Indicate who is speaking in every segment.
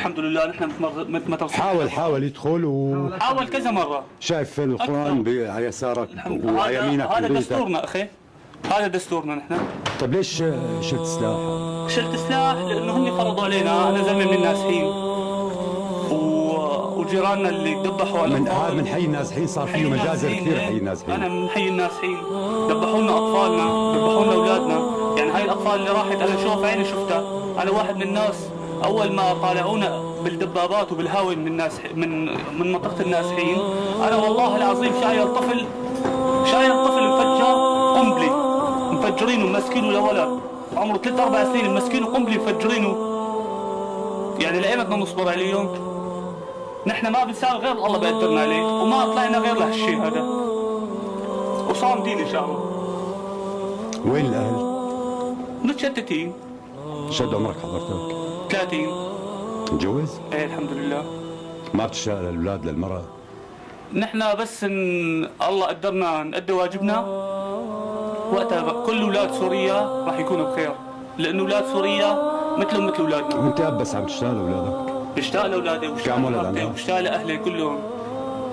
Speaker 1: الحمد لله نحن متمرسين.
Speaker 2: حاول يدخل
Speaker 1: حاول كذا مره.
Speaker 2: شايف القرآن على يسارك وعلى يمينك.
Speaker 1: هذا دستورنا اخي، هذا دستورنا نحن.
Speaker 2: طيب ليش شلت سلاح؟
Speaker 1: شلت سلاح لانه هم فرضوا علينا. انا زلمه من النازحين وجيراننا اللي ذبحوا
Speaker 2: من حي النازحين. صار فيه مجازر كثير حي النازحين.
Speaker 1: انا من حي النازحين. ذبحوا لنا اطفالنا، ذبحوا لنا اولادنا. يعني هاي الاطفال اللي راحت انا شوف عيني شفتها. انا واحد من الناس اول ما طالعونا بالدبابات وبالهاوي من الناس من منطقه النازحين، انا والله العظيم شايل طفل مفجر قنبله، مفجرينه مسكينه يا ولد عمره 3-4 سنين، مسكينه قنبله مفجرينه. يعني لأين بدنا نصبر عليهم؟ نحن ما بنساوي غير الله بيقدرنا عليه، وما طلعنا غير لهالشيء هذا، وصامدين ان شاء الله.
Speaker 2: وين الاهل؟
Speaker 1: متشتتين.
Speaker 2: شد عمرك حضرتك؟
Speaker 1: 30.
Speaker 2: متجوز؟
Speaker 1: ايه الحمد لله.
Speaker 2: ما بتشتاق للاولاد للمرأة؟
Speaker 1: نحن بس ان الله قدرنا نأدي واجبنا وقتها كل اولاد سوريا راح يكونوا بخير، لانه اولاد سوريا مثلهم مثل اولادنا.
Speaker 2: وانت اب بس عم تشتاق لاولادك؟
Speaker 1: بشتاق لاولادي وبشتاق لمرتي وبشتاق لاهلي كلهم.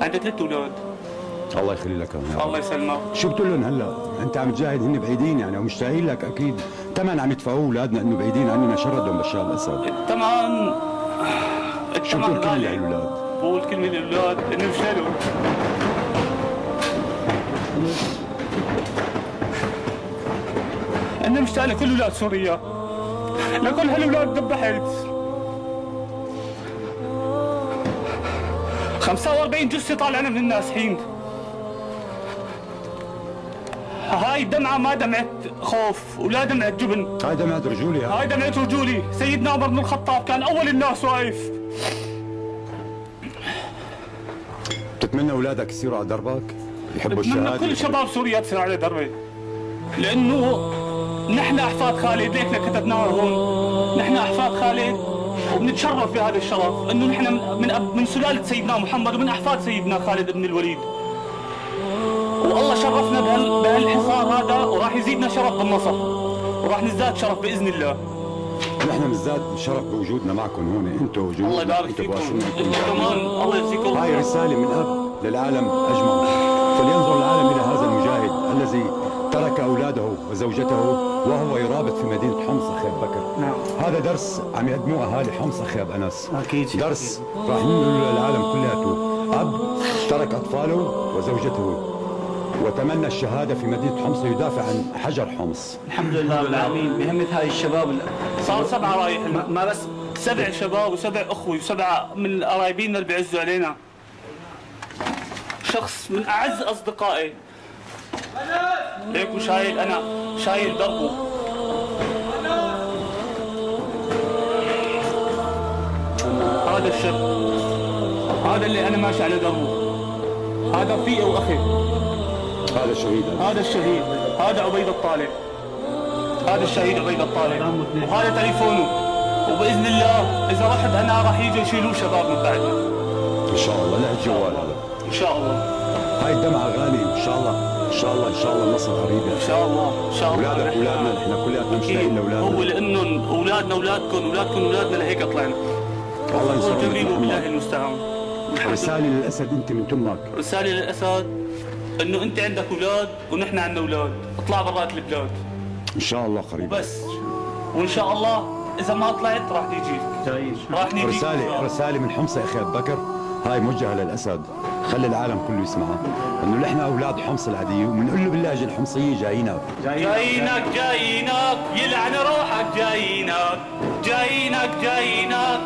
Speaker 1: عندي 3 اولاد.
Speaker 2: الله يخلي لك اياهم.
Speaker 1: الله يسلمك.
Speaker 2: شو بتقول لهم هلا؟ انت عم تجاهد، هن بعيدين يعني ومشتاقين لك اكيد. ثمن عم يدفعوه اولادنا انه بعيدين عننا، شردهم بشار الاسد.
Speaker 1: الثمن
Speaker 2: شو بتقول كلمة للاولاد؟
Speaker 1: بقول كلمة للاولاد انهم شالوا. انا مشتاق لكل اولاد سوريا، لكل هالاولاد ذبحت. 45 جثة طالعنا من النازحين. هاي دمعة ما دمعة خوف ولا دمعة جبن،
Speaker 2: هاي دمعة رجولي.
Speaker 1: هاي دمعة رجولي. سيدنا عمر بن الخطاب كان أول الناس واقف.
Speaker 2: بتتمنى أولادك يصيروا على دربك؟ يحبوا الشهادة؟
Speaker 1: كل شباب سوريا تصير على دربي، لأنه نحن أحفاد خالد. ليك كتبناه هون، نحن أحفاد خالد وبنتشرف بهذا الشرف، انه نحن من سلالة سيدنا محمد ومن احفاد سيدنا خالد بن الوليد. والله شرفنا بهالحصار هذا، وراح يزيدنا شرف بالنصر، وراح نزداد شرف باذن الله.
Speaker 2: نحن بنزداد شرف بوجودنا معكم هون، انتم وجودكم.
Speaker 1: الله يبارك فيكم. انتم كمان الله يجزيكم.
Speaker 2: هاي رسالة من اب للعالم اجمع، فلينظر العالم الى هذا المجاهد الذي ترك اولاده وزوجته وهو يرابط في مدينة حمص أخي أبو بكر.
Speaker 1: نعم.
Speaker 2: هذا درس عم يقدموه أهالي حمص أخي أبو أنس.
Speaker 1: أكيد.
Speaker 2: درس راح نقول للعالم كلياته. أب ترك أطفاله وزوجته وتمنى الشهادة في مدينة حمص ليدافع عن حجر حمص.
Speaker 3: الحمد لله رب العالمين. بهمة هاي الشباب
Speaker 1: صار 7 رايح، ما بس 7 شباب و7 أخوة و7 من قرايبينا اللي بيعزوا علينا. شخص من أعز أصدقائي هيك وشايل، أنا شايل دربه. هذا الشاب، هذا اللي أنا ماشي على دربه، هذا رفيقي وأخي.
Speaker 2: هذا الشهيد،
Speaker 1: هذا الشهيد، هذا عبيد الطالب، هذا الشهيد عبيد الطالب، وهذا تليفونه. وبإذن الله إذا رحت أنا راح يجي يشيلوه شباب من بعدنا.
Speaker 2: إن شاء الله. لا الجوال هذا
Speaker 1: إن شاء الله.
Speaker 2: هاي الدمعة غالية. إن شاء الله إن شاء الله إن شاء الله النصر قريب.
Speaker 1: إن شاء الله إن شاء الله.
Speaker 2: أولادنا نحن كلياتنا مشتاقين لأولادنا.
Speaker 1: هو لأنهم أولادنا أولادكم أولادنا لهيك طلعنا.
Speaker 2: الله ينصرنا.
Speaker 1: جميل وبالله المستعان.
Speaker 2: رسالة للأسد أنت من تمك.
Speaker 1: رسالة للأسد إنه أنت عندك أولاد ونحن عندنا أولاد، اطلع برات البلاد.
Speaker 2: إن شاء الله قريب.
Speaker 1: بس وإن شاء الله إذا ما طلعت راح نجيك. راح نجيك.
Speaker 2: رسالة من حمص يا أخي أبو بكر، هاي موجهة للأسد، خلي العالم كله يسمعها، إنه نحن أولاد حمص العادية وبنقول له باللهجة الحمصية جايينك
Speaker 1: يلعن روحك، جايينك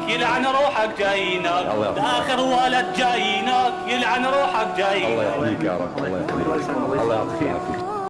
Speaker 1: يلعن روحك، جايينك آخر ولد، جايينك يلعن روحك، جايينك.
Speaker 2: الله يحييك يا رب. الله يحييك. الله يعطيك العافية.